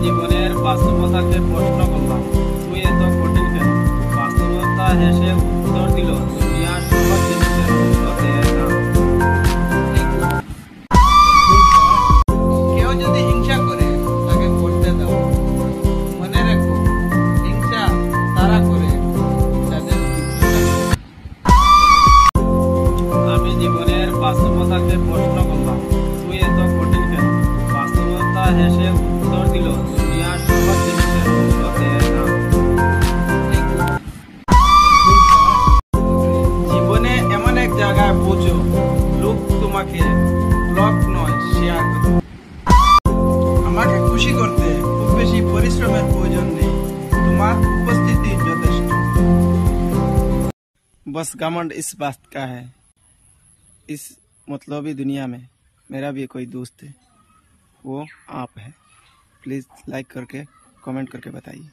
জীবনের বাস্তবতাকে প্রশ্ন করলাম, তুই এত কঠিন কেন? বাস্তবতা হেসে উত্তর দিল, দুনিয়া সহজ জিনিসের উত্তর দেয় না। কেউ যদি হিংসা করে তাকে করতে দাও। মনে রেখো, হিংসা তারা করে যাদের আমি জীবনের বাস্তবতাকে প্রশ্ন করলাম, তুই এত কঠিন কেন? বাস্তবতা হেসে উত্তর দিল, দুনিয়া সহজ জিনিসের উত্তর দেয় না। জীবনে এমন এক জায়গায় পৌঁছো, লোক তোমাকে ব্লগ নয় শেয়ার করে। আমাকে খুশি করতে খুব বেশি পরিশ্রমের প্রয়োজন নেই, তোমার উপস্থিতি যথেষ্ট। बस घमंड इस बात का है, इस मतलबी दुनिया में मेरा भी कोई दोस्त है, वो आप है। प्लीज़ लाइक करके कमेंट करके बताइए।